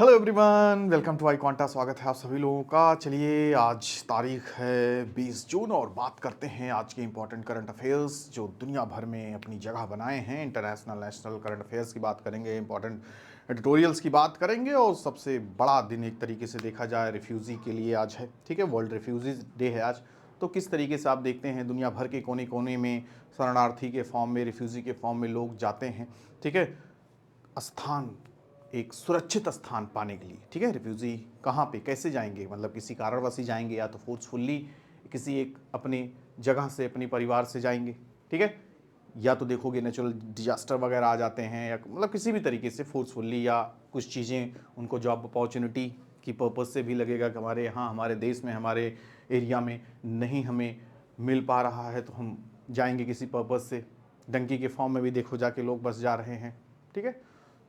Hello everyone, welcome to iQuanta. स्वागत है आप सभी लोगों का। चलिए, आज तारीख है 20 जून और बात करते हैं आज के इंपॉर्टेंट करंट अफेयर्स जो दुनिया भर में अपनी जगह बनाए हैं। इंटरनेशनल नेशनल करंट अफेयर्स की बात करेंगे, इंपॉर्टेंट एडिटोरियल्स की बात करेंगे और सबसे बड़ा दिन एक तरीके से देखा जाए रिफ्यूज़ी के लिए आज है। ठीक है, वर्ल्ड रिफ्यूजीज डे है आज। तो किस तरीके से आप देखते हैं दुनिया भर के कोने कोने में शरणार्थी के फॉर्म में, रिफ्यूज़ी के फॉर्म में लोग जाते हैं। ठीक है, स्थान, एक सुरक्षित स्थान पाने के लिए। ठीक है, रिफ्यूज़ी कहाँ पे कैसे जाएंगे, मतलब किसी कारणवश ही जाएंगे या तो फोर्सफुल्ली किसी एक अपने जगह से अपने परिवार से जाएंगे। ठीक है, या तो देखोगे नेचुरल डिजास्टर वगैरह आ जाते हैं, या मतलब किसी भी तरीके से फोर्सफुल्ली, या कुछ चीज़ें उनको जॉब अपॉर्चुनिटी की पर्पज़ से भी लगेगा कि हमारे यहाँ, हमारे देश में, हमारे एरिया में नहीं हमें मिल पा रहा है तो हम जाएंगे किसी पर्पज़ से। डंकी के फॉर्म में भी देखो जाके लोग बस जा रहे हैं। ठीक है,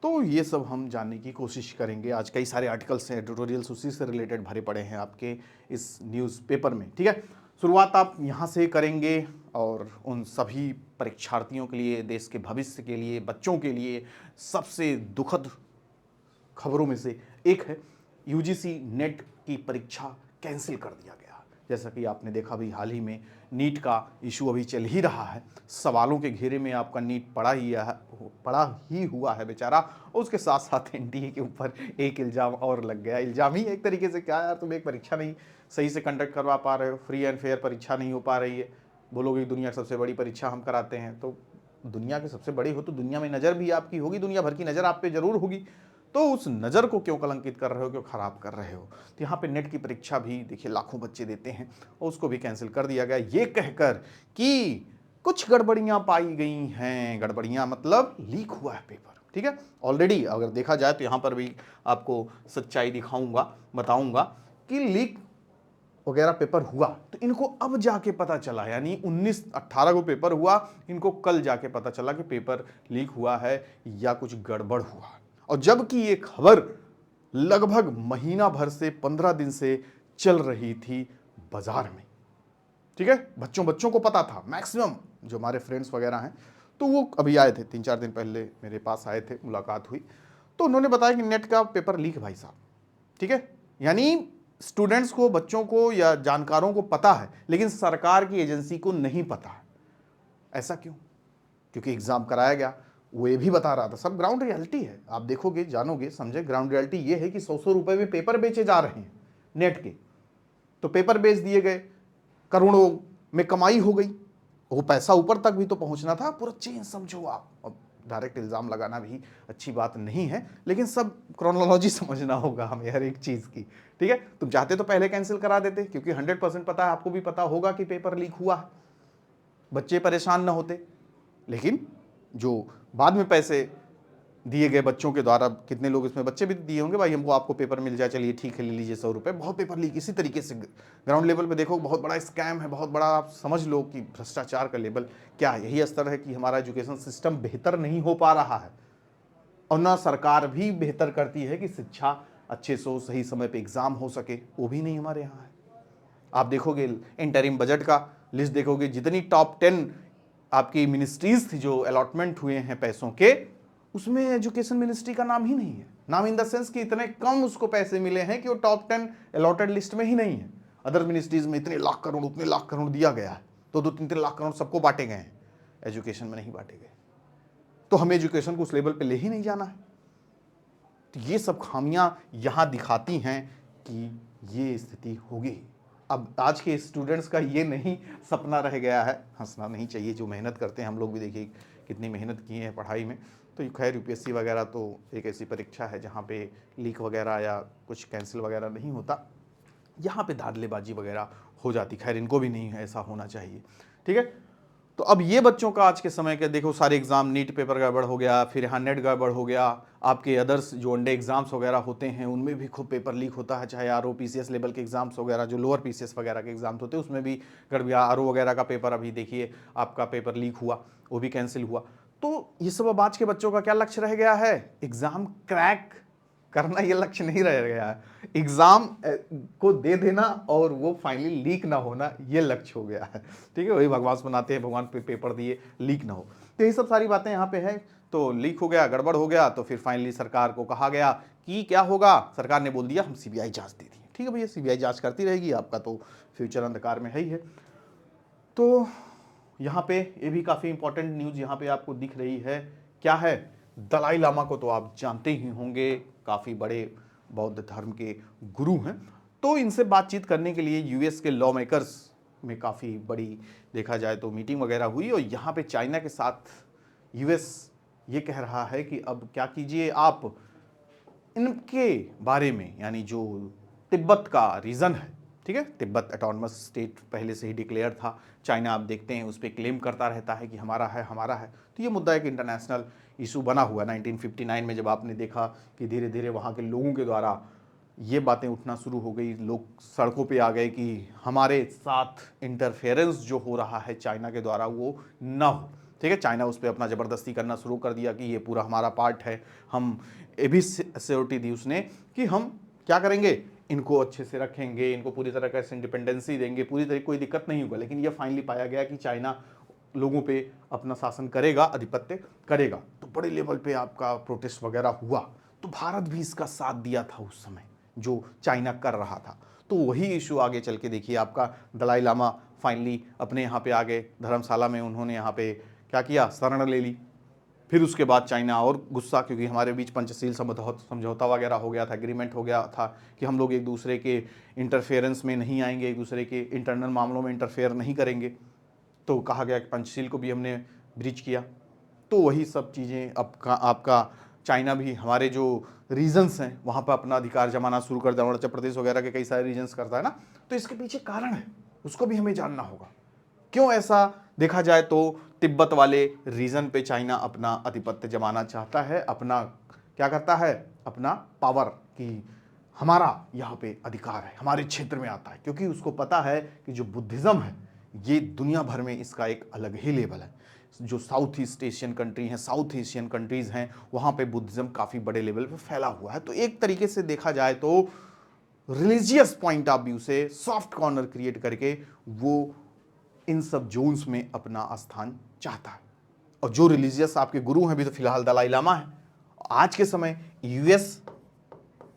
तो ये सब हम जानने की कोशिश करेंगे। आज कई सारे आर्टिकल्स हैं, एडिटोरियल्स उसी से रिलेटेड भरे पड़े हैं आपके इस न्यूज़पेपर में। ठीक है, शुरुआत आप यहाँ से करेंगे और उन सभी परीक्षार्थियों के लिए, देश के भविष्य के लिए, बच्चों के लिए सबसे दुखद खबरों में से एक है, यूजीसी नेट की परीक्षा कैंसिल कर दिया गया। जैसा कि आपने देखा भी, हाल ही में नीट का इशू अभी चल ही रहा है। सवालों के घेरे में आपका नीट पड़ा ही हुआ है बेचारा। और उसके साथ साथ एनटीए के ऊपर एक इल्ज़ाम और लग गया। इल्ज़ाम ही एक तरीके से, क्या यार तुम एक परीक्षा नहीं सही से कंडक्ट करवा पा रहे हो, फ्री एंड फेयर परीक्षा नहीं हो पा रही है। बोलोगे दुनिया की सबसे बड़ी परीक्षा हम कराते हैं, तो दुनिया के सबसे बड़ी हो तो दुनिया में नज़र भी आपकी होगी, दुनिया भर की नज़र आप पे ज़रूर होगी। तो उस नज़र को क्यों कलंकित कर रहे हो, क्यों ख़राब कर रहे हो। तो यहाँ पे नेट की परीक्षा भी देखिए लाखों बच्चे देते हैं और उसको भी कैंसिल कर दिया गया, ये कहकर कि कुछ गड़बड़ियाँ पाई गई हैं। गड़बड़ियाँ मतलब लीक हुआ है पेपर। ठीक है, ऑलरेडी अगर देखा जाए तो यहाँ पर भी आपको सच्चाई दिखाऊंगा, बताऊंगा कि लीक वगैरह पेपर हुआ। तो इनको अब जाके पता चला, यानी 19-18 को पेपर हुआ, इनको कल जाके पता चला कि पेपर लीक हुआ है या कुछ गड़बड़ हुआ। और जबकि ये खबर लगभग महीना भर से, 15 दिन से चल रही थी बाजार में। ठीक है, बच्चों को पता था, मैक्सिमम जो हमारे फ्रेंड्स वगैरह हैं, तो वो अभी आए थे 3-4 दिन पहले मेरे पास आए थे, मुलाकात हुई, तो उन्होंने बताया कि नेट का पेपर लीक भाई साहब। ठीक है, यानी स्टूडेंट्स को, बच्चों को या जानकारों को पता है, लेकिन सरकार की एजेंसी को नहीं पता है। ऐसा क्यों? क्योंकि एग्जाम कराया गया। वो ये भी बता रहा था, सब ग्राउंड रियलिटी है, आप देखोगे, जानोगे, समझे। ग्राउंड रियलिटी ये है कि 100 रुपए में पेपर बेचे जा रहे हैं नेट के। तो पेपर बेच दिए गए, करोड़ों में कमाई हो गई। वो पैसा ऊपर तक भी तो पहुंचना था। पूरा चेन समझो आप। अब डायरेक्ट इल्ज़ाम लगाना भी अच्छी बात नहीं है, लेकिन सब क्रोनोलॉजी समझना होगा हमें हर एक चीज़ की। ठीक है, तुम चाहते तो पहले कैंसिल करा देते, क्योंकि 100% पता है, आपको भी पता होगा कि पेपर लीक हुआ है, बच्चे परेशान ना होते। लेकिन जो बाद में पैसे दिए गए बच्चों के द्वारा, कितने लोग इसमें बच्चे भी दिए होंगे, भाई हमको आपको पेपर मिल जाए, चलिए ठीक है ले लीजिए 100 रुपये, बहुत पेपर लीक। इसी तरीके से ग्राउंड लेवल पे देखो, बहुत बड़ा स्कैम है, बहुत बड़ा, आप समझ लो कि भ्रष्टाचार का लेवल क्या है। यही स्तर है कि हमारा एजुकेशन सिस्टम बेहतर नहीं हो पा रहा है, और ना सरकार भी बेहतर करती है कि शिक्षा अच्छे से, सही समय पे एग्जाम हो सके, वो भी नहीं हमारे यहाँ है। आप देखोगे इंटरिम बजट का लिस्ट देखोगे, जितनी टॉप 10 आपकी मिनिस्ट्रीज थी जो अलॉटमेंट हुए हैं पैसों के, उसमें एजुकेशन मिनिस्ट्री का नाम ही नहीं है। नाम इन द सेंस कि इतने कम उसको पैसे मिले हैं कि वो टॉप 10 अलॉटेड लिस्ट में ही नहीं है। अदर मिनिस्ट्रीज में इतने लाख करोड़, उतने लाख करोड़ दिया गया है, तो 2-3 लाख करोड़ सबको बांटे गए हैं, एजुकेशन में नहीं बांटे गए। तो हमें एजुकेशन को उस लेवल पे ले ही नहीं जाना है। तो ये सब खामियां यहां दिखाती हैं कि ये स्थिति होगी। अब आज के स्टूडेंट्स का ये नहीं सपना रह गया है, हंसना नहीं चाहिए, जो मेहनत करते हैं, हम लोग भी देखिए कितनी मेहनत किए हैं पढ़ाई में। तो खैर यूपीएससी वगैरह तो एक ऐसी परीक्षा है जहाँ पे लीक वगैरह या कुछ कैंसिल वगैरह नहीं होता, यहाँ पे धाड़लेबाजी वगैरह हो जाती। खैर इनको भी नहीं ऐसा होना चाहिए। ठीक है, तो अब ये बच्चों का आज के समय के देखो, सारे एग्जाम, नीट पेपर गड़बड़ हो गया, फिर यहाँ नेट गड़बड़ हो गया, आपके अदर्स जो अंडे एग्जाम्स वगैरह होते हैं उनमें भी खूब पेपर लीक होता है, चाहे आरओ पीसीएस लेवल के एग्जाम्स वगैरह, जो लोअर पीसीएस वगैरह के एग्जाम्स होते हैं उसमें भी गड़बड़। आरओ वगैरह का पेपर अभी देखिए आपका पेपर लीक हुआ, वो भी कैंसिल हुआ। तो ये सब अब आज के बच्चों का क्या लक्ष्य रह गया है? एग्जाम क्रैक करना, ये लक्ष्य नहीं रह गया है। एग्जाम को दे देना और वो फाइनली लीक ना होना, ये लक्ष्य हो गया है। ठीक है, वही भगवान बनाते हैं, भगवान पे पेपर दिए लीक ना हो। तो ये सब सारी बातें यहाँ पे है। तो लीक हो गया, गड़बड़ हो गया, तो फिर फाइनली सरकार को कहा गया कि क्या होगा, सरकार ने बोल दिया हम सीबीआई जांच दे दी। ठीक है भैया, सीबीआई जांच करती रहेगी, आपका तो फ्यूचर अंधकार में है ही है। तो यहाँ पे ये भी काफ़ी इंपॉर्टेंट न्यूज़ यहाँ पे आपको दिख रही है, क्या है, दलाई लामा को तो आप जानते ही होंगे, काफ़ी बड़े बौद्ध धर्म के गुरु हैं। तो इनसे बातचीत करने के लिए यूएस के लॉ मेकर्स में काफ़ी बड़ी देखा जाए तो मीटिंग वगैरह हुई, और यहाँ पे चाइना के साथ यूएस ये कह रहा है कि अब क्या कीजिए आप, इनके बारे में, यानी जो तिब्बत का रीजन है, ठीक है, तिब्बत ऑटोनमस स्टेट पहले से ही डिक्लेयर था, चाइना आप देखते हैं उस पर क्लेम करता रहता है कि हमारा है हमारा है। तो ये मुद्दा एक इंटरनेशनल इशू बना हुआ। 1959 में जब आपने देखा कि धीरे धीरे वहाँ के लोगों के द्वारा ये बातें उठना शुरू हो गई, लोग सड़कों पे आ गए कि हमारे साथ इंटरफेरेंस जो हो रहा है चाइना के द्वारा वो ना हो। ठीक है, चाइना उस पर अपना ज़बरदस्ती करना शुरू कर दिया कि ये पूरा हमारा पार्ट है। हम ये भी सिक्योरिटी दी उसने कि हम क्या करेंगे, इनको अच्छे से रखेंगे, इनको पूरी तरह से इंडिपेंडेंसी देंगे, पूरी तरह कोई दिक्कत नहीं होगा। लेकिन ये फाइनली पाया गया कि चाइना लोगों पे अपना शासन करेगा, आधिपत्य करेगा। तो बड़े लेवल पे आपका प्रोटेस्ट वगैरह हुआ, तो भारत भी इसका साथ दिया था उस समय जो चाइना कर रहा था। तो वही इशू आगे चल के देखिए, आपका दलाई लामा फाइनली अपने यहाँ पे आ गए, धर्मशाला में उन्होंने यहाँ पे क्या किया, शरण ले ली। फिर उसके बाद चाइना और गुस्सा, क्योंकि हमारे बीच पंचशील समझौता वगैरह हो गया था, एग्रीमेंट हो गया था कि हम लोग एक दूसरे के इंटरफेरेंस में नहीं आएंगे, एक दूसरे के इंटरनल मामलों में इंटरफेयर नहीं करेंगे। तो कहा गया कि पंचशील को भी हमने ब्रीच किया। तो वही सब चीज़ें आपका चाइना भी हमारे जो रीजन्स हैं वहाँ पर अपना अधिकार जमाना शुरू कर दिया। अरुणाचल प्रदेश वगैरह के कई सारे रीजन्स करता है ना, तो इसके पीछे कारण है, उसको भी हमें जानना होगा। क्यों ऐसा देखा जाए तो तिब्बत वाले रीजन पे चाइना अपना आधिपत्य जमाना चाहता है, अपना क्या करता है, अपना पावर, कि हमारा यहाँ पे अधिकार है, हमारे क्षेत्र में आता है। क्योंकि उसको पता है कि जो बुद्धिज़्म है ये दुनिया भर में इसका एक अलग ही लेवल है। जो साउथ ईस्ट एशियन कंट्री हैं, साउथ एशियन कंट्रीज़ हैं, वहाँ पे बुद्धिज़्म काफ़ी बड़े लेवल पे फैला हुआ है। तो एक तरीके से देखा जाए तो रिलीजियस पॉइंट ऑफ व्यू से सॉफ्ट कॉर्नर क्रिएट करके वो इन सब जोन्स में अपना स्थान चाहता है। और जो रिलीजियस आपके गुरु हैं, भी तो फिलहाल दलाई लामा है। आज के समय यूएस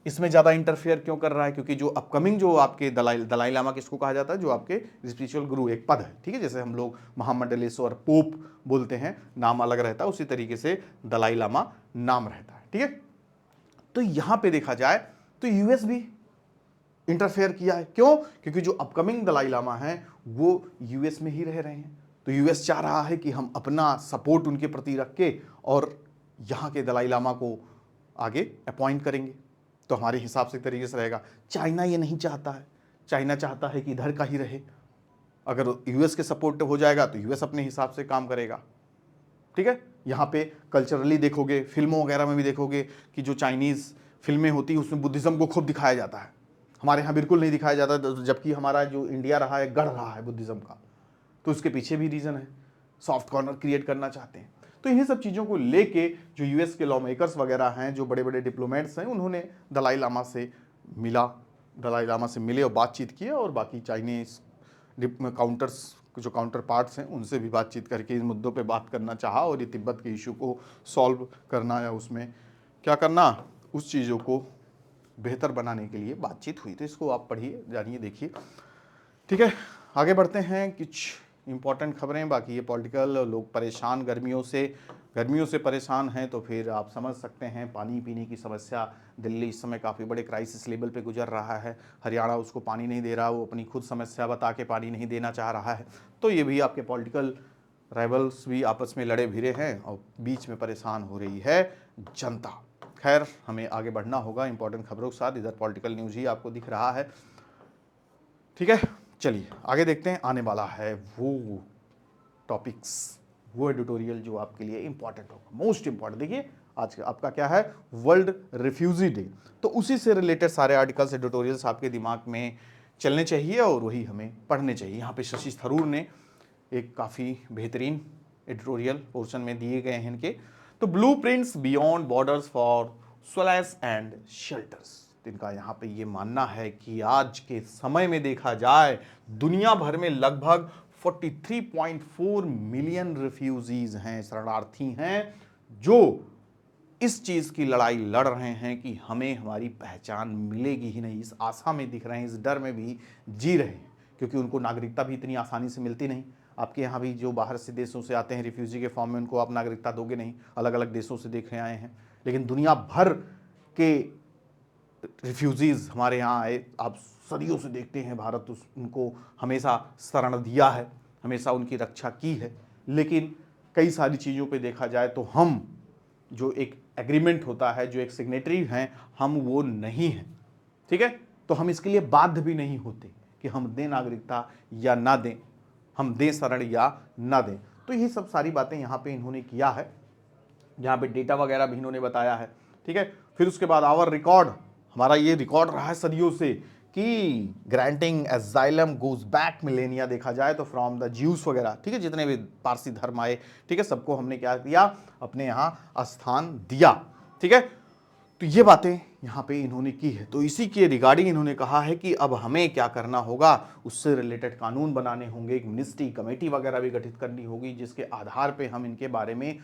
इसमें ज़्यादा इंटरफेयर क्यों कर रहा है, क्योंकि जो अपकमिंग जो आपके दलाई लामा किसको कहा जाता है, जो आपके स्पिरिचुअल गुरु एक पद है, ठीक है, जैसे हम लोग महामंडलेश्वर पोप बोलते हैं, नाम अलग रहता है, उसी तरीके से दलाई लामा नाम रहता है। ठीक है, तो यहां पे देखा जाए तो यूएस भी इंटरफेयर किया है। क्यों? क्योंकि जो अपकमिंग दलाई लामा है वो यूएस में ही रह रहे हैं। तो यूएस चाह रहा है कि हम अपना सपोर्ट उनके प्रति रख के और यहाँ के दलाई लामा को आगे अपॉइंट करेंगे, तो हमारे हिसाब से तरीके से रहेगा। चाइना ये नहीं चाहता है, चाइना चाहता है कि इधर का ही रहे। अगर यूएस के सपोर्ट हो जाएगा तो यूएस अपने हिसाब से काम करेगा। ठीक है, यहाँ पे कल्चरली देखोगे, फिल्मों वगैरह में भी देखोगे कि जो चाइनीज़ फिल्में होती हैं उसमें बुद्धिज़्म को खूब दिखाया जाता है। हमारे यहाँ बिल्कुल नहीं दिखाया जाता, जबकि हमारा जो इंडिया रहा है गढ़ रहा है बुद्धिज़्म का। तो उसके पीछे भी रीज़न है, सॉफ्ट कॉर्नर क्रिएट करना चाहते हैं। तो इन्हीं सब चीज़ों को लेके जो यूएस के लॉ मेकर्स वगैरह हैं, जो बड़े बड़े डिप्लोमेट्स हैं, उन्होंने दलाई लामा से मिले और बातचीत की, और बाकी चाइनीज जो काउंटर पार्ट्स हैं उनसे भी बातचीत करके इस मुद्दों पे बात करना चाहा, और ये तिब्बत के इशू को सॉल्व करना या उसमें क्या करना, उस चीज़ों को बेहतर बनाने के लिए बातचीत हुई। तो इसको आप पढ़िए, जानिए, देखिए। ठीक है, आगे बढ़ते हैं, कुछ इंपॉर्टेंट खबरें। बाकी ये पॉलिटिकल, लोग परेशान गर्मियों से परेशान हैं, तो फिर आप समझ सकते हैं पानी पीने की समस्या। दिल्ली इस समय काफ़ी बड़े क्राइसिस लेवल पे गुजर रहा है। हरियाणा उसको पानी नहीं दे रहा, वो अपनी खुद समस्या बता के पानी नहीं देना चाह रहा है। तो ये भी आपके पॉलिटिकल राइवल्स भी आपस में लड़े भिड़े हैं और बीच में परेशान हो रही है जनता। खैर, हमें आगे बढ़ना होगा इंपॉर्टेंट खबरों के साथ। इधर पॉलिटिकल न्यूज़ ही आपको दिख रहा है। ठीक है, चलिए आगे देखते हैं। आने वाला है वो टॉपिक्स, वो एडिटोरियल जो आपके लिए इंपॉर्टेंट होगा, मोस्ट इंपॉर्टेंट। देखिए, आज आपका क्या है, वर्ल्ड रिफ्यूजी डे। तो उसी से रिलेटेड सारे आर्टिकल्स, एडिटोरियल्स आपके दिमाग में चलने चाहिए और वही हमें पढ़ने चाहिए। यहाँ पे शशि थरूर ने एक काफ़ी बेहतरीन एडिटोरियल पोर्शन में दिए गए हैं इनके। तो blueprints beyond borders for solace and shelters. इनका यहाँ पे ये मानना है कि आज के समय में देखा जाए दुनिया भर में लगभग 43.4 मिलियन रिफ्यूजीज हैं, शरणार्थी हैं, जो इस चीज़ की लड़ाई लड़ रहे हैं कि हमें हमारी पहचान मिलेगी ही नहीं, इस आशा में दिख रहे हैं, इस डर में भी जी रहे हैं, क्योंकि उनको नागरिकता भी इतनी आसानी से मिलती नहीं। आपके यहाँ भी जो बाहर से देशों से आते हैं रिफ्यूजी के फॉर्म में, उनको आप नागरिकता दोगे नहीं, अलग अलग देशों से देखे आए हैं। लेकिन दुनिया भर के रिफ्यूजीज़ हमारे यहाँ आए, आप सदियों से देखते हैं भारत उनको हमेशा शरण दिया है, हमेशा उनकी रक्षा की है। लेकिन कई सारी चीज़ों पे देखा जाए तो हम जो एक एग्रीमेंट होता है, जो एक सिग्नेटरी हैं, हम वो नहीं हैं। ठीक है, तो हम इसके लिए बाध्य भी नहीं होते कि हम दें नागरिकता या ना दें, हम दें शरण या ना दें। तो ये सब सारी बातें यहाँ पे इन्होंने किया है, यहाँ पे डेटा वगैरह भी इन्होंने बताया है। ठीक है, फिर उसके बाद आवर रिकॉर्ड, हमारा ये रिकॉर्ड रहा है सदियों से कि ग्रांटिंग एजाइलम गोज बैक मिलेनिया, देखा जाए तो फ्रॉम द ज्यूस वगैरह, ठीक है, जितने भी पारसी धर्म आए, ठीक है, सबको हमने क्या किया, अपने यहाँ स्थान दिया। ठीक है, तो ये बातें यहाँ पे इन्होंने की है। तो इसी के रिगार्डिंग इन्होंने कहा है कि अब हमें क्या करना होगा, उससे रिलेटेड कानून बनाने होंगे, एक मिनिस्ट्री कमेटी वगैरह भी गठित करनी होगी, जिसके आधार पे हम इनके बारे में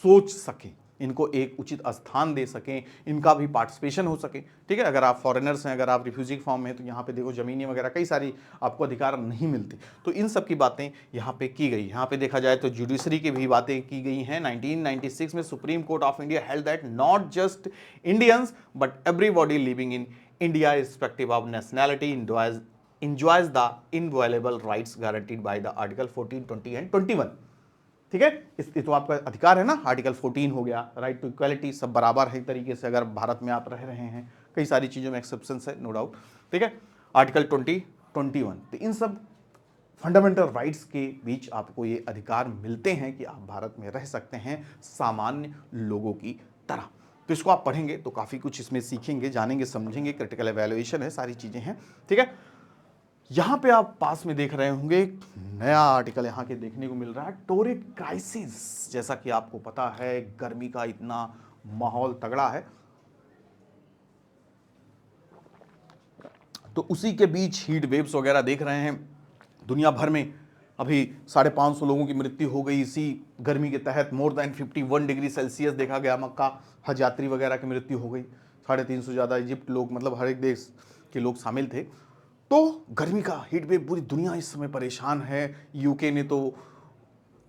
सोच सकें, इनको एक उचित स्थान दे सकें, इनका भी पार्टिसिपेशन हो सके। ठीक है, अगर आप फॉरेनर्स हैं, अगर आप रिफ्यूजी फॉर्म में, तो यहाँ पे देखो ज़मीनी वगैरह कई सारी आपको अधिकार नहीं मिलते। तो इन सब की बातें यहाँ पे की गई। यहाँ पे देखा जाए तो जुडिशरी की भी बातें की गई हैं। 1996 में supreme court of India held that not just Indians but everybody living in India respective of nationality enjoys the inviolable rights guaranteed by the Article 14, 20 and 21। ठीक है, इस तो आपका अधिकार है ना, आर्टिकल 14 हो गया, राइट टू इक्वालिटी, सब बराबर है तरीके से अगर भारत में आप रह रहे हैं। कई सारी चीज़ों में एक्सेप्शंस है, नो डाउट। ठीक है, आर्टिकल 20, 21, तो इन सब फंडामेंटल राइट्स के बीच आपको ये अधिकार मिलते हैं कि आप भारत में रह सकते हैं सामान्य लोगों की तरह। तो इसको आप पढ़ेंगे तो काफ़ी कुछ इसमें सीखेंगे, जानेंगे, समझेंगे, क्रिटिकल एवेल्युएशन है, सारी चीज़ें हैं। ठीक है, यहाँ पे आप पास में देख रहे होंगे एक नया आर्टिकल यहाँ के देखने को मिल रहा है, टोरेट क्राइसिस। जैसा कि आपको पता है गर्मी का इतना माहौल तगड़ा है, तो उसी के बीच हीट वेव्स वगैरह देख रहे हैं दुनिया भर में। अभी 550 लोगों की मृत्यु हो गई इसी गर्मी के तहत। मोर देन 51 डिग्री सेल्सियस देखा गया। मक्का हज यात्री वगैरह की मृत्यु हो गई। 350 से ज़्यादा इजिप्ट लोग, मतलब हर एक देश के लोग शामिल थे। तो गर्मी का हीट वेव, पूरी दुनिया इस समय परेशान है। यूके ने तो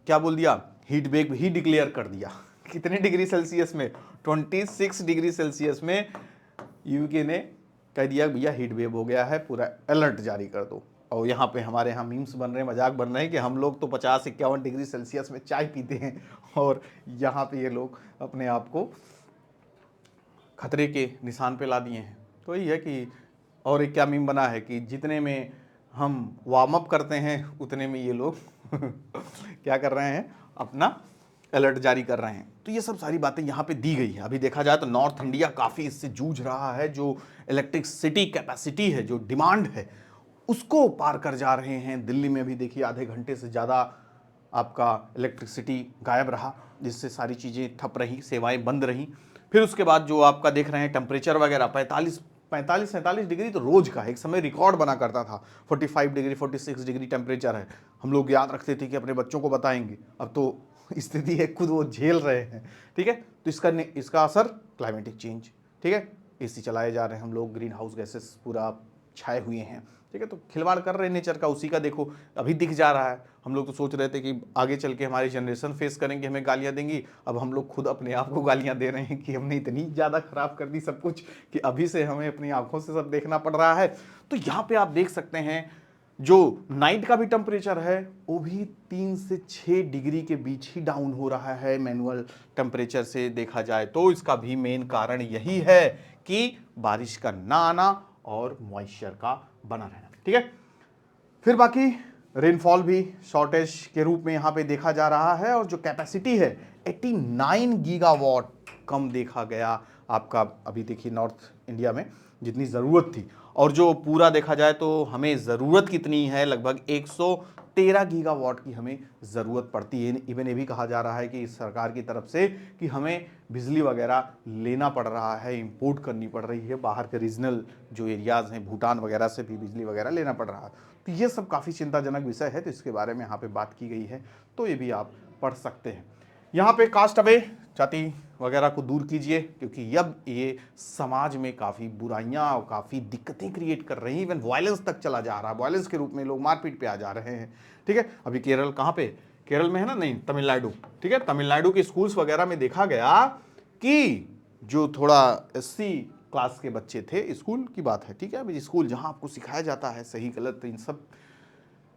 क्या बोल दिया, हीट वेव ही डिक्लेयर कर दिया। कितने डिग्री सेल्सियस में, 26 डिग्री सेल्सियस में यूके ने कह दिया भैया हीट वेव हो गया है, पूरा अलर्ट जारी कर दो। और यहाँ पे हमारे यहाँ मीम्स बन रहे हैं, मजाक बन रहे हैं कि हम लोग तो 50-51 डिग्री सेल्सियस में चाय पीते हैं और यहाँ पे ये लोग अपने आप को खतरे के निशान पे ला दिए हैं। तो यही है कि, और एक क्या मीम बना है कि जितने में हम वार्म अप करते हैं उतने में ये लोग क्या कर रहे हैं, अपना अलर्ट जारी कर रहे हैं। तो ये सब सारी बातें यहाँ पे दी गई है। अभी देखा जाए तो नॉर्थ इंडिया काफ़ी इससे जूझ रहा है। जो इलेक्ट्रिसिटी कैपेसिटी है, जो डिमांड है, उसको पार कर जा रहे हैं। दिल्ली में भी देखिए आधे घंटे से ज़्यादा आपका इलेक्ट्रिसिटी गायब रहा, जिससे सारी चीज़ें ठप रही, सेवाएं बंद रहीं। फिर उसके बाद जो आपका देख रहे हैं टेम्परेचर वगैरह 45-47 डिग्री तो रोज का एक समय रिकॉर्ड बना करता था। 45 डिग्री 46 डिग्री टेम्परेचर है। हम लोग याद रखते थे कि अपने बच्चों को बताएंगे, अब तो स्थिति है खुद वो झेल रहे हैं। ठीक है, तो इसका असर क्लाइमेटिक चेंज। ठीक है, एसी चलाए जा रहे हैं हम लोग, ग्रीन हाउस गैसेस पूरा छाए हुए हैं। ठीक है, तो खिलवाड़ कर रहे हैं नेचर का, उसी का देखो अभी दिख जा रहा है। हम लोग तो सोच रहे थे कि आगे चल के हमारी जनरेशन फेस करेंगे, हमें गालियां देंगी। अब हम लोग खुद अपने आप को गालियां दे रहे हैं कि हमने इतनी ज़्यादा खराब कर दी सब कुछ कि अभी से हमें अपनी आंखों से सब देखना पड़ रहा है। तो यहाँ पे आप देख सकते हैं जो नाइट का भी टेम्परेचर है वो भी 3 से 6 डिग्री के बीच ही डाउन हो रहा है मैनुअल टेम्परेचर से देखा जाए तो। इसका भी मेन कारण यही है कि बारिश का ना आना और मॉइस्चर का बना रहना। ठीक है, फिर बाकी रेनफॉल भी शॉर्टेज के रूप में यहाँ पे देखा जा रहा है। और जो कैपेसिटी है 89 गीगावाट कम देखा गया आपका। अभी देखिए नॉर्थ इंडिया में जितनी ज़रूरत थी, और जो पूरा देखा जाए तो हमें ज़रूरत कितनी है, लगभग 113 गीगावाट की हमें ज़रूरत पड़ती है। इवन ये भी कहा जा रहा है कि सरकार की तरफ से कि हमें बिजली वगैरह लेना पड़ रहा है, इंपोर्ट करनी पड़ रही है बाहर के रीजनल जो एरियाज़ हैं, भूटान वगैरह से भी बिजली वगैरह लेना पड़ रहा है। तो ये सब काफ़ी चिंताजनक विषय है, तो इसके बारे में यहाँ पे बात की गई है, तो ये भी आप पढ़ सकते हैं। यहाँ पे कास्ट अवे, जाति वगैरह को दूर कीजिए, क्योंकि अब ये समाज में काफ़ी बुराइयां और काफ़ी दिक्कतें क्रिएट कर रही हैं। इवन वायलेंस तक चला जा रहा है, वायलेंस के रूप में लोग मारपीट पे आ जा रहे हैं। ठीक है, अभी केरल कहाँ पे, केरल में है ना, नहीं तमिलनाडु, ठीक है, तमिलनाडु के स्कूल्स वगैरह में देखा गया कि जो थोड़ा एससी क्लास के बच्चे थे, स्कूल की बात है, ठीक है, अभी स्कूल जहाँ आपको सिखाया जाता है सही गलत, इन सब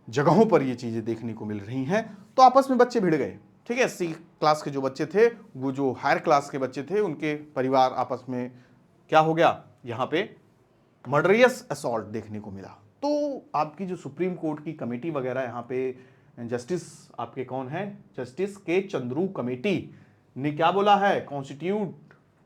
जगहों पर ये चीज़ें देखने को मिल रही हैं, तो आपस में बच्चे भिड़ गए। ठीक है, एससी क्लास के जो बच्चे थे, वो जो हायर क्लास के बच्चे थे, उनके परिवार आपस में क्या हो गया, यहाँ पे मर्डरियस असॉल्ट देखने को मिला। तो आपकी जो सुप्रीम कोर्ट की कमेटी वगैरह, यहाँ पे जस्टिस आपके कौन है, जस्टिस के चंद्रू कमेटी ने क्या बोला है, कॉन्स्टिट्यूट,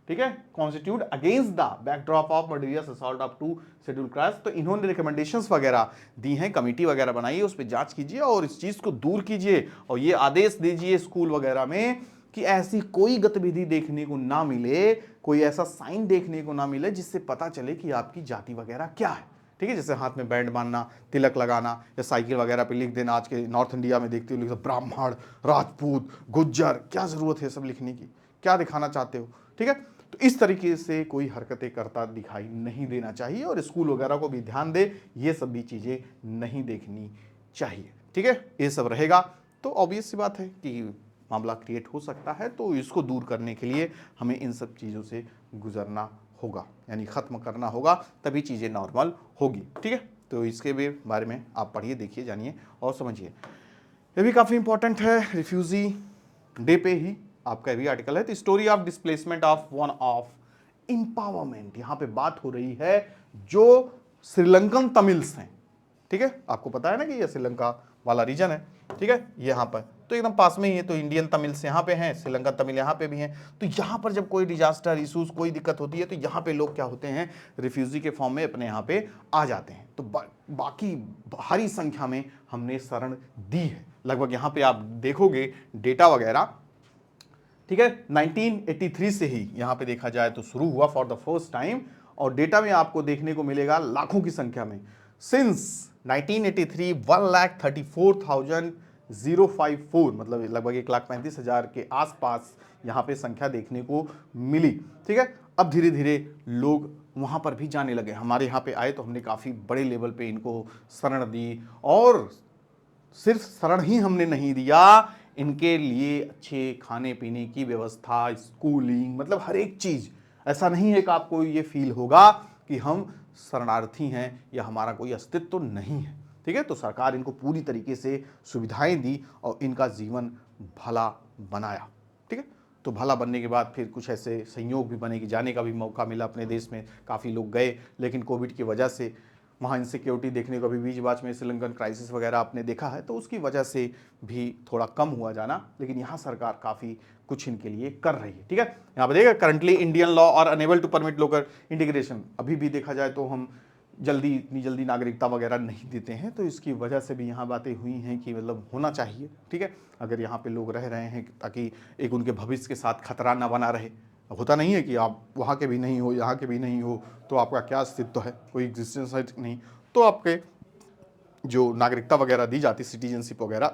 ठीक है, constitute against the backdrop of murderous assault of 2 schedule caste. तो इन्होंने रिकमेंडेशंस वगैरह दी हैं, कमेटी वगैरह बनाई है, उस पर जांच कीजिए और इस चीज को दूर कीजिए और ये आदेश दीजिए स्कूल वगैरह में कि ऐसी कोई गतिविधि देखने को ना मिले, कोई ऐसा साइन देखने को ना मिले जिससे पता चले कि आपकी जाति वगैरह क्या है। ठीक है, जैसे हाथ में बैंड बांधना, तिलक लगाना, या साइकिल वगैरह पे लिख देना। आज के नॉर्थ इंडिया में देखते हो लिखते ब्राह्मण, राजपूत, गुज्जर, क्या जरूरत है सब लिखने की, क्या दिखाना चाहते हो। ठीक है, तो इस तरीके से कोई हरकतें करता दिखाई नहीं देना चाहिए और स्कूल वगैरह को भी ध्यान दे, ये सब भी चीज़ें नहीं देखनी चाहिए। ठीक है, ये सब रहेगा तो ऑब्वियस सी बात है कि मामला क्रिएट हो सकता है, तो इसको दूर करने के लिए हमें इन सब चीज़ों से गुजरना होगा, यानी ख़त्म करना होगा, तभी चीज़ें नॉर्मल होगी। ठीक है, तो इसके भी बारे में आप पढ़िए, देखिए, जानिए और समझिए। ये भी काफ़ी इंपॉर्टेंट है, रिफ्यूजी डे पे ही आपका भी आर्टिकल है। तो story of displacement of one of empowerment, यहाँ पे बात हो रही है जो श्रीलंकन तमिल्स हैं। ठीक है, आपको पता है ना कि ये श्रीलंका वाला रीजन है। ठीक है, यहाँ पर तो एकदम पास में ही है, तो इंडियन तमिल्स यहाँ पे हैं, श्रीलंका तमिल यहाँ पे भी हैं। तो यहाँ पर जब कोई डिजास्टर इशूज, कोई दिक्कत होती है, तो यहाँ पे लोग क्या होते हैं, रिफ्यूजी के फॉर्म में अपने यहाँ पे आ जाते हैं। तो बाकी भारी संख्या में हमने शरण दी है, लगभग यहाँ पे आप देखोगे डेटा वगैरह। ठीक है, 1983 से ही यहाँ पे देखा जाए तो शुरू हुआ फॉर द फर्स्ट टाइम, और डेटा में आपको देखने को मिलेगा लाखों की संख्या में। सिंस 1983 1,34,054, मतलब लगभग 1,35,000 के आसपास यहाँ पे संख्या देखने को मिली। ठीक है, अब धीरे धीरे लोग वहाँ पर भी जाने लगे, हमारे यहाँ पे आए तो हमने काफ़ी बड़े लेवल पे इनको शरण दी, और सिर्फ शरण ही हमने नहीं दिया, इनके लिए अच्छे खाने पीने की व्यवस्था, स्कूलिंग, मतलब हर एक चीज़। ऐसा नहीं है कि आपको ये फील होगा कि हम शरणार्थी हैं या हमारा कोई अस्तित्व तो नहीं है। ठीक है, तो सरकार इनको पूरी तरीके से सुविधाएं दी और इनका जीवन भला बनाया। ठीक है, तो भला बनने के बाद फिर कुछ ऐसे संयोग भी बने कि जाने का भी मौका मिला अपने देश में, काफ़ी लोग गए, लेकिन कोविड की वजह से वहाँ इनसिक्योरिटी देखने को अभी बीच बाच में श्रीलंकन क्राइसिस वगैरह आपने देखा है, तो उसकी वजह से भी थोड़ा कम हुआ जाना, लेकिन यहाँ सरकार काफ़ी कुछ इनके लिए कर रही है। ठीक है, यहाँ पर देखिए, currently Indian law are unable to permit local integration, अभी भी देखा जाए तो हम इतनी जल्दी नागरिकता वगैरह नहीं देते हैं, तो इसकी वजह से भी यहाँ बातें हुई हैं कि मतलब होना चाहिए। ठीक है, अगर यहाँ पे लोग रह रहे हैं ताकि एक उनके भविष्य के साथ खतरा ना बना रहे। होता नहीं है कि आप वहाँ के भी नहीं हो, यहाँ के भी नहीं हो, तो आपका क्या अस्तित्व है, कोई एग्जिस्टेंस है नहीं, तो आपके जो नागरिकता वगैरह दी जाती, सिटीजनशिप वगैरह,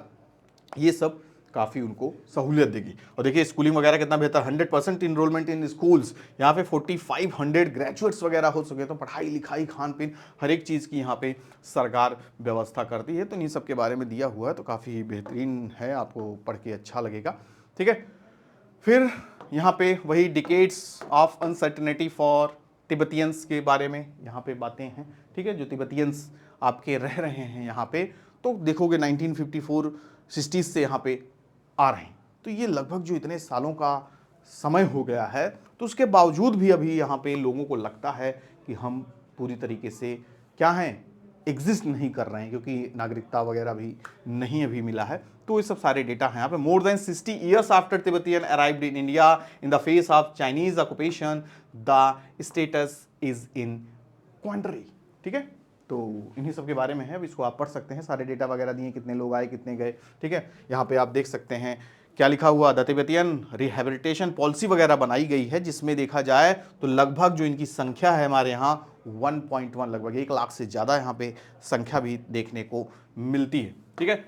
ये सब काफ़ी उनको सहूलियत देगी। और देखिए स्कूलिंग वगैरह कितना बेहतर, 100% इनरोलमेंट इन स्कूल्स, यहाँ पे 4500 ग्रेजुएट्स वगैरह हो सके, तो पढ़ाई लिखाई खान पीन हर एक चीज़ की यहाँ पे सरकार व्यवस्था करती है। तो इन सब के बारे में दिया हुआ है, तो काफ़ी बेहतरीन है, आपको पढ़ के अच्छा लगेगा। ठीक है, फिर यहाँ पे वही डिकेड्स ऑफ अनसर्टेनिटी फॉर तिब्बतियंस के बारे में यहाँ पे बातें हैं। ठीक है, जो तिब्बतियंस आपके रह रहे हैं यहाँ पे, तो देखोगे 1954 60s से यहाँ पे आ रहे हैं, तो ये लगभग जो इतने सालों का समय हो गया है, तो उसके बावजूद भी अभी यहाँ पे लोगों को लगता है कि हम पूरी तरीके से क्या हैं, एग्जिस्ट नहीं कर रहे हैं, क्योंकि नागरिकता वगैरह भी नहीं अभी मिला है। तो ये सब सारे डेटा हैं यहाँ पे। More than 60 years after Tibetan arrived in India in the face of Chinese occupation, the status is in quandary. ठीक है, तो इन्हीं सब के बारे में है, अब इसको आप पढ़ सकते हैं, सारे डेटा वगैरह दिए, कितने लोग आए, कितने गए। ठीक है, यहाँ पे आप देख सकते हैं क्या लिखा हुआ, द तिब्बतियन रिहेबिलिटेशन पॉलिसी वगैरह बनाई गई है, जिसमें देखा जाए तो लगभग जो इनकी संख्या है हमारे यहाँ 1.1, लगभग 1 लाख से ज़्यादा यहाँ पे संख्या भी देखने को मिलती है। ठीक है,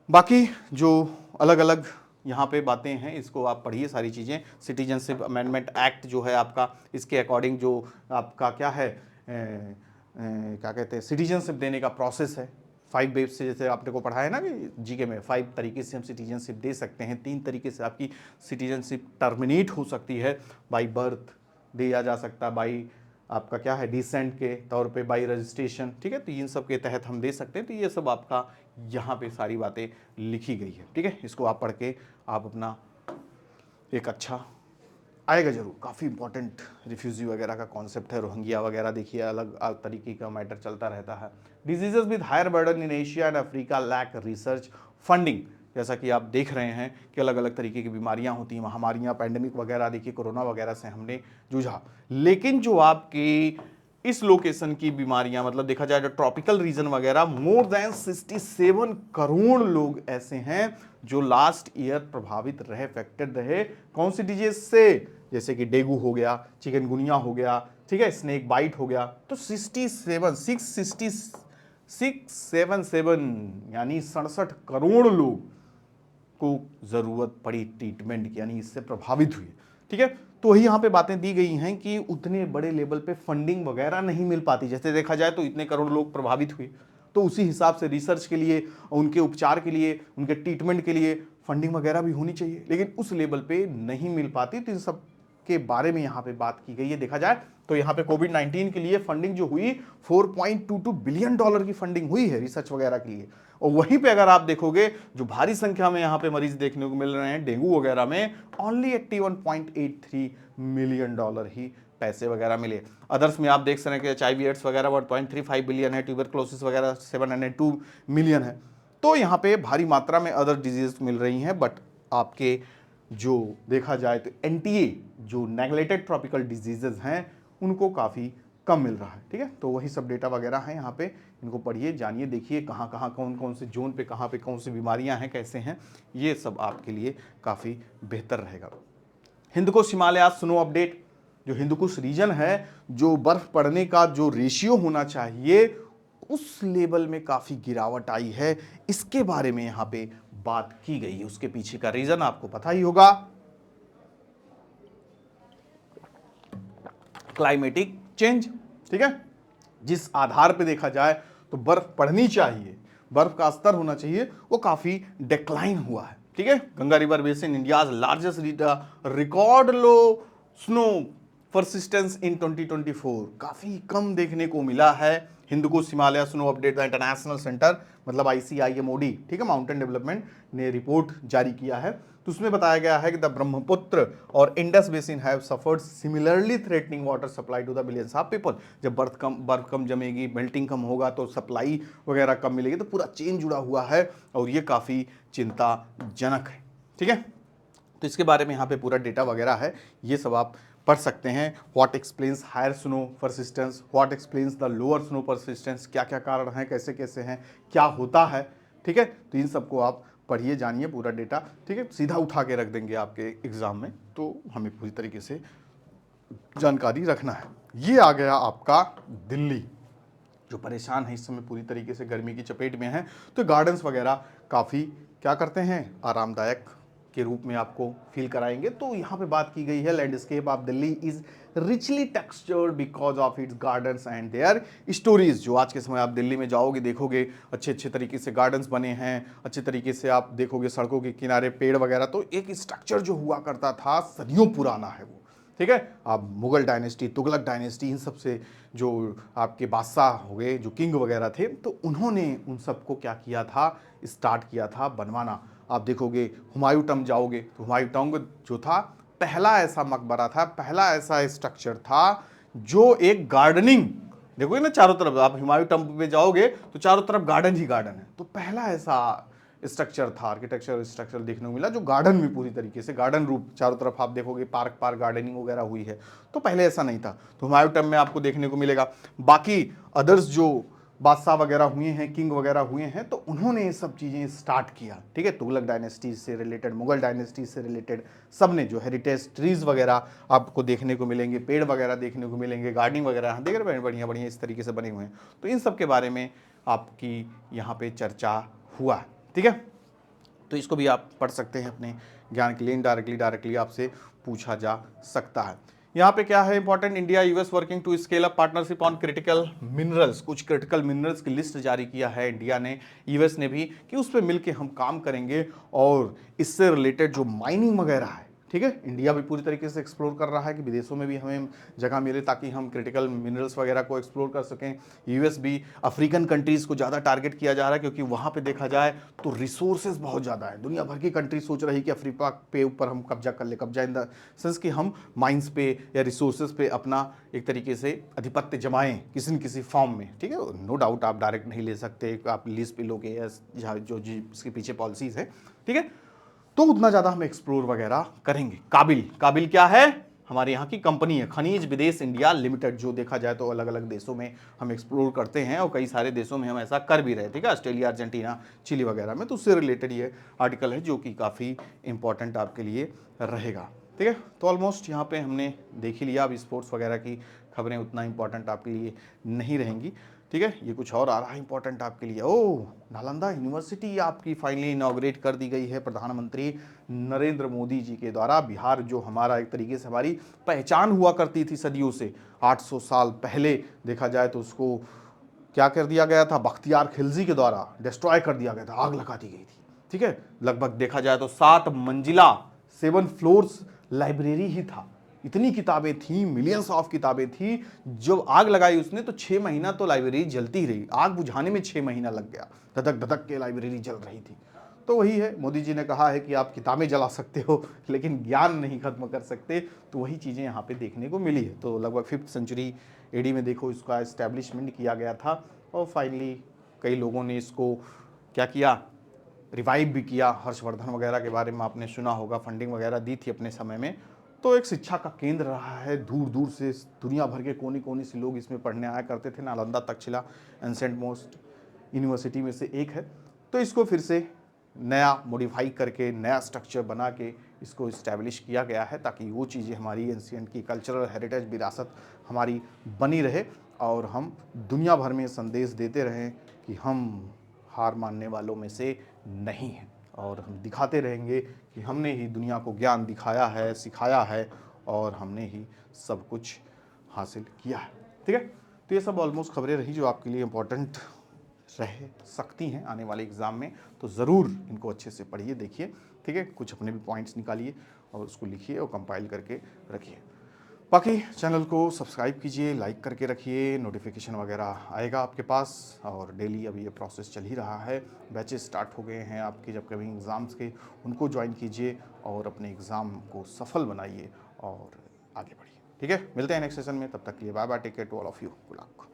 बाकी जो अलग अलग यहाँ पे बातें हैं, इसको आप पढ़िए सारी चीज़ें। सिटीजनशिप अमेंडमेंट एक्ट जो है आपका, इसके अकॉर्डिंग जो आपका क्या है क्या कहते हैं सिटीजनशिप देने का प्रोसेस है 5 वेब से, जैसे आपने को पढ़ा है ना कि जीके में 5 तरीके से हम सिटीजनशिप दे सकते हैं। 3 तरीके से आपकी सिटीजनशिप टर्मिनेट हो सकती है, बाई बर्थ दिया जा सकता है, बाई आपका क्या है डिसेंट के तौर पे, बाई रजिस्ट्रेशन, ठीक है। तो इन सब के तहत हम दे सकते हैं। तो ये सब आपका यहाँ पे सारी बातें लिखी गई है, ठीक है। इसको आप पढ़ के आप अपना एक अच्छा आएगा जरूर, काफ़ी इंपॉर्टेंट रिफ्यूजी वगैरह का कॉन्सेप्ट है, रोहिंग्या वगैरह देखिए, अलग अलग तरीके का मैटर चलता रहता है। Diseases with higher burden in Asia and Africa lack research funding, जैसा कि आप देख रहे हैं कि अलग अलग तरीके की बीमारियां होती हैं, महामारियां, पैंडेमिक वगैरह, देखिए कोरोना वगैरह से हमने जूझा, लेकिन जो आपकी इस लोकेशन की बीमारियां, मतलब देखा जाए जो ट्रॉपिकल रीजन वगैरह, मोर देन 67 करोड़ लोग ऐसे हैं जो लास्ट ईयर प्रभावित रहे, अफेक्टेड रहे। कौन सी डिजीज से? जैसे कि डेंगू हो गया, चिकनगुनिया हो गया, ठीक है, स्नेक बाइट हो गया। तो 677 यानी 67 करोड़ लोग को जरूरत पड़ी ट्रीटमेंट की, यानी इससे प्रभावित हुए, ठीक है। तो वही यहाँ पे बातें दी गई हैं कि उतने बड़े लेवल पे फंडिंग वगैरह नहीं मिल पाती। जैसे देखा जाए तो इतने करोड़ लोग प्रभावित हुए, तो उसी हिसाब से रिसर्च के लिए, उनके उपचार के लिए, उनके ट्रीटमेंट के लिए फंडिंग वगैरह भी होनी चाहिए, लेकिन उस लेवल पे नहीं मिल पाती। तो इन सब के बारे में यहाँ पे बात की गई है। देखा जाए तो यहाँ पे कोविड-19 के लिए फंडिंग जो हुई, $4.22 बिलियन की फंडिंग हुई है रिसर्च वगैरह के लिए। और वहीं पे अगर आप देखोगे जो भारी संख्या में यहाँ पे मरीज देखने को मिल रहे हैं डेंगू वगैरह में, ओनली $81.83 मिलियन ही पैसे वगैरह मिले। अदर्स में आप देख सकते हैं कि HIV एड्स वगैरह 1.35 बिलियन है, ट्यूबरक्लोसिस वगैरह 702 मिलियन है। तो यहाँ पे भारी मात्रा में अदर डिजीज मिल रही हैं, बट आपके जो देखा जाए तो NTA जो नेग्लेक्टेड ट्रॉपिकल डिजीजेज हैं उनको काफ़ी कम मिल रहा है, ठीक है। तो वही सब डेटा वगैरह है यहाँ पे, इनको पढ़िए, जानिए, देखिए कहाँ कहाँ कौन कौन से जोन पे कहाँ पे कौन सी बीमारियाँ हैं, कैसे हैं, ये सब आपके लिए काफ़ी बेहतर रहेगा। हिंदकुश हिमालय स्नो अपडेट, जो हिंदकुश रीजन है, जो बर्फ पड़ने का जो रेशियो होना चाहिए उस लेवल में काफ़ी गिरावट आई है, इसके बारे में यहाँ पे बात की गई है। उसके पीछे का रीजन आपको पता ही होगा, क्लाइमेटिक चेंज, ठीक है। जिस आधार पे देखा जाए तो बर्फ पड़नी चाहिए, बर्फ का स्तर होना चाहिए, वो काफी डिक्लाइन हुआ है, ठीक है। Ganga river basin India's largest record low snow persistence in 2024, काफी कम देखने को मिला है। Hindukush Himalaya snow update the international centre, मतलब ICIMOD, ठीक है, माउंटेन डेवलपमेंट ने रिपोर्ट जारी किया है। तो उसमें बताया गया है कि द ब्रह्मपुत्र और Indus basin have suffered similarly threatening water supply to the billions of people. जब बर्फ कम जमेगी, मेल्टिंग कम होगा, तो सप्लाई वगैरह कम मिलेगी, तो पूरा चेन जुड़ा हुआ है और ये काफ़ी चिंताजनक है, ठीक है। तो इसके बारे में यहाँ पे पूरा डेटा वगैरह है, ये सब आप पढ़ सकते हैं। What explains higher snow persistence, what explains the lower snow persistence, क्या क्या कारण हैं, कैसे कैसे हैं, क्या होता है, ठीक है। तो इन सबको आप पढ़िए, जानिए पूरा डेटा, ठीक है। सीधा उठा के रख देंगे आपके एग्जाम में, तो हमें पूरी तरीके से जानकारी रखना है। ये आ गया आपका दिल्ली, जो परेशान है इस समय पूरी तरीके से, गर्मी की चपेट में है। तो गार्डन्स वगैरह काफ़ी क्या करते हैं, आरामदायक के रूप में आपको फील कराएंगे। तो यहाँ पे बात की गई है, landscape of Delhi is richly textured because of its gardens and their stories. जो आज के समय आप दिल्ली में जाओगे, देखोगे अच्छे अच्छे तरीके से गार्डन्स बने हैं, अच्छे तरीके से आप देखोगे सड़कों के किनारे पेड़ वगैरह। तो एक स्ट्रक्चर जो हुआ करता था, सदियों पुराना है वो, ठीक है। आप मुगल डायनेस्टी, तुगलक डायनेस्टी, इन सब से जो आपके बादशाह हो गए, जो किंग वगैरह थे, तो उन्होंने उन सबको क्या किया था, स्टार्ट किया था बनवाना। आप देखोगे हुमायूं टम्ब जाओगे तो हुमायूं टम्ब जो था, पहला ऐसा मकबरा था, पहला ऐसा स्ट्रक्चर था जो एक गार्डनिंग, देखोगे ना चारों तरफ, आप हुमायूं टम्ब पे जाओगे तो चारों तरफ गार्डन ही गार्डन है। तो पहला ऐसा स्ट्रक्चर था, आर्किटेक्चर स्ट्रक्चर देखने को मिला जो गार्डन में पूरी तरीके से गार्डन रूप, चारों तरफ आप देखोगे पार्क गार्डनिंग वगैरह हुई है। तो पहले ऐसा नहीं था, तो हुमायूं टम्ब में आपको देखने को मिलेगा। बाकी अदर्स जो बादशाह वगैरह हुए हैं, किंग वगैरह हुए हैं, तो उन्होंने ये सब चीज़ें स्टार्ट किया, ठीक है। तुगलक डायनेस्टी से रिलेटेड, मुगल डायनेस्टी से रिलेटेड, सब ने जो हेरिटेज ट्रीज वगैरह आपको देखने को मिलेंगे, पेड़ वगैरह देखने को मिलेंगे, गार्डनिंग वगैरह देख रहे हैं, बढ़िया बढ़िया इस तरीके से बने हुए हैं। तो इन सब के बारे में आपकी यहाँ पे चर्चा हुआ, ठीक है। तो इसको भी आप पढ़ सकते हैं अपने ज्ञान के लिए। डायरेक्टली आपसे पूछा जा सकता है। यहाँ पे क्या है important, India US working to scale up partnership on critical minerals. कुछ क्रिटिकल मिनरल्स की लिस्ट जारी किया है इंडिया ने, यूएस ने भी, कि उस पर मिलके हम काम करेंगे और इससे रिलेटेड जो माइनिंग वगैरह है, ठीक है, इंडिया भी पूरी तरीके से एक्सप्लोर कर रहा है कि विदेशों में भी हमें जगह मिले ताकि हम क्रिटिकल मिनरल्स वगैरह को एक्सप्लोर कर सकें। यूएस भी, अफ्रीकन कंट्रीज को ज़्यादा टारगेट किया जा रहा है क्योंकि वहाँ पे देखा जाए तो रिसोर्सेज बहुत ज़्यादा है। दुनिया भर की कंट्री सोच रही कि अफ्रीका पे ऊपर हम कब्जा कर ले, कब्जा इन द सेंस कि हम माइंस पे या रिसोर्सेज पे अपना एक तरीके से आधिपत्य जमाएं किसी न किसी फॉर्म में, ठीक है। नो डाउट आप डायरेक्ट नहीं ले सकते, आप लीज पे लोगे या जो इसके पीछे पॉलिसीज है, ठीक है, तो उतना ज़्यादा हम एक्सप्लोर वगैरह करेंगे। काबिल क्या है, हमारे यहाँ की कंपनी है, खनिज विदेश इंडिया लिमिटेड, जो देखा जाए तो अलग अलग देशों में हम एक्सप्लोर करते हैं और कई सारे देशों में हम ऐसा कर भी रहे, ठीक है, ऑस्ट्रेलिया, अर्जेंटीना, चिली वगैरह में। तो उससे रिलेटेड ये आर्टिकल है जो कि काफ़ी इंपॉर्टेंट आपके लिए रहेगा, ठीक है। तो ऑलमोस्ट यहाँ पे हमने देख ही लिया। अब स्पोर्ट्स वगैरह की खबरें उतना इंपॉर्टेंट आपके लिए नहीं रहेंगी, ठीक है। ये कुछ और आ रहा है इंपॉर्टेंट आपके लिए। ओह, नालंदा यूनिवर्सिटी आपकी फाइनली इनॉग्रेट कर दी गई है प्रधानमंत्री नरेंद्र मोदी जी के द्वारा। बिहार जो हमारा एक तरीके से हमारी पहचान हुआ करती थी सदियों से, 800 साल पहले देखा जाए तो उसको क्या कर दिया गया था, बख्तियार खिलजी के द्वारा डिस्ट्रॉय कर दिया गया था, आग लगा दी गई थी, ठीक है। लगभग देखा जाए तो 7 मंजिला 7 फ्लोर्स लाइब्रेरी ही था। इतनी किताबें थी, मिलियंस ऑफ किताबें थी। जब आग लगाई उसने तो 6 महीना तो लाइब्रेरी जलती ही रही, आग बुझाने में 6 महीना लग गया, धधक धधक के लाइब्रेरी जल रही थी। तो वही है, मोदी जी ने कहा है कि आप किताबें जला सकते हो लेकिन ज्ञान नहीं खत्म कर सकते। तो वही चीज़ें यहाँ पे देखने को मिली है। तो लगभग 5th सेंचुरी एडी में देखो इसका एस्टैब्लिशमेंट किया गया था और फाइनली कई लोगों ने इसको क्या किया, रिवाइव भी किया। हर्षवर्धन वगैरह के बारे में आपने सुना होगा, फंडिंग वगैरह दी थी अपने समय में। तो एक शिक्षा का केंद्र रहा है, दूर दूर से दुनिया भर के कोने कोने से लोग इसमें पढ़ने आया करते थे। Nalanda Takshashila ancient most university में से एक है। तो इसको फिर से नया मॉडिफाई करके, नया स्ट्रक्चर बना के इसको इस्टेब्लिश किया गया है ताकि वो चीज़ें हमारी एंशिएंट की कल्चरल हेरिटेज विरासत हमारी बनी रहे और हम दुनिया भर में संदेश देते रहें कि हम हार मानने वालों में से नहीं हैं और हम दिखाते रहेंगे कि हमने ही दुनिया को ज्ञान दिखाया है, सिखाया है और हमने ही सब कुछ हासिल किया है, ठीक है। तो ये सब ऑलमोस्ट खबरें रही जो आपके लिए इम्पोर्टेंट रह सकती हैं आने वाले एग्ज़ाम में। तो ज़रूर इनको अच्छे से पढ़िए, देखिए, ठीक है, कुछ अपने भी पॉइंट्स निकालिए और उसको लिखिए और कंपाइल करके रखिए। बाकी चैनल को सब्सक्राइब कीजिए, लाइक करके रखिए, नोटिफिकेशन वगैरह आएगा आपके पास। और डेली अभी ये प्रोसेस चल ही रहा है, बैचेस स्टार्ट हो गए हैं आपके जब कभी एग्ज़ाम्स के, उनको ज्वाइन कीजिए और अपने एग्ज़ाम को सफल बनाइए और आगे बढ़िए, ठीक है। मिलते हैं नेक्स्ट सेशन में, तब तक के लिए bye bye, take care to all of you, good luck.